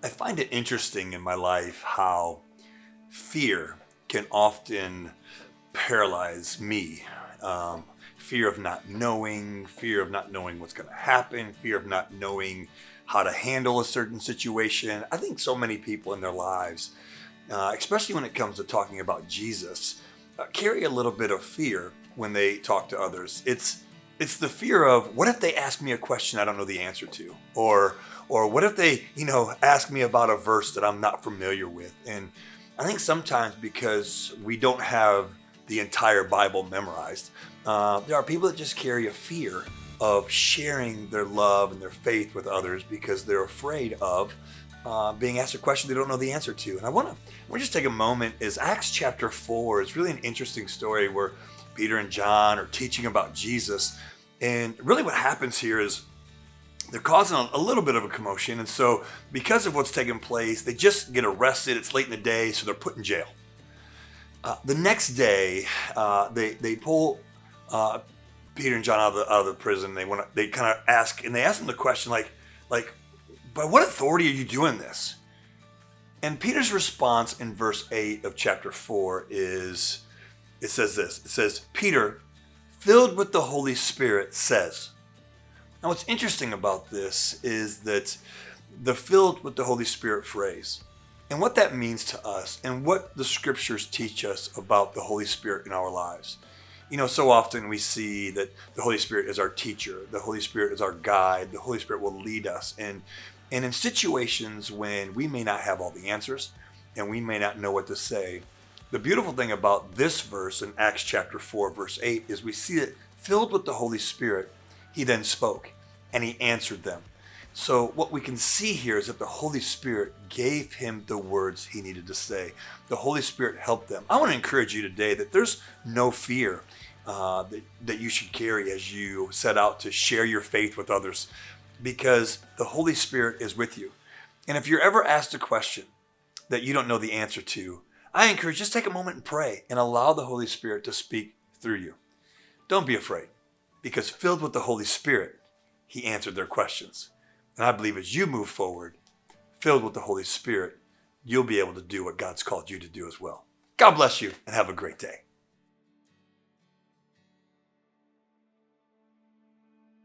I find it interesting in my life how fear can often paralyze me. Um, Fear of not knowing, fear of not knowing what's going to happen, fear of not knowing how to handle a certain situation. I think so many people in their lives, especially when it comes to talking about Jesus, carry a little bit of fear when they talk to others. It's the fear of, what if they ask me a question I don't know the answer to, or what if they ask me about a verse that I'm not familiar with. And I think sometimes because we don't have the entire Bible memorized, there are people that just carry a fear of sharing their love and their faith with others because they're afraid of being asked a question they don't know the answer to. And I want to just take a moment. Is Acts chapter 4 is really an interesting story where Peter and John are teaching about Jesus. And really what happens here is they're causing a little bit of a commotion. And so because of what's taking place, they just get arrested. It's late in the day, so they're put in jail. The next day, they pull Peter and John out of the prison. They kind of ask them the question like, by what authority are you doing this? And Peter's response in verse 8 of chapter 4 is, it says this. It says, Peter, filled with the Holy Spirit, says. Now what's interesting about this is that the filled with the Holy Spirit phrase, and what that means to us, and what the scriptures teach us about the Holy Spirit in our lives. So often we see that the Holy Spirit is our teacher, the Holy Spirit is our guide, the Holy Spirit will lead us. And in situations when we may not have all the answers, and we may not know what to say, the beautiful thing about this verse in Acts chapter 4, verse 8, is we see that filled with the Holy Spirit, he then spoke, and he answered them. So what we can see here is that the Holy Spirit gave him the words he needed to say. The Holy Spirit helped them. I want to encourage you today that there's no fear that you should carry as you set out to share your faith with others, because the Holy Spirit is with you. And if you're ever asked a question that you don't know the answer to, I encourage you, just take a moment and pray and allow the Holy Spirit to speak through you. Don't be afraid, because filled with the Holy Spirit, he answered their questions. And I believe as you move forward, filled with the Holy Spirit, you'll be able to do what God's called you to do as well. God bless you and have a great day.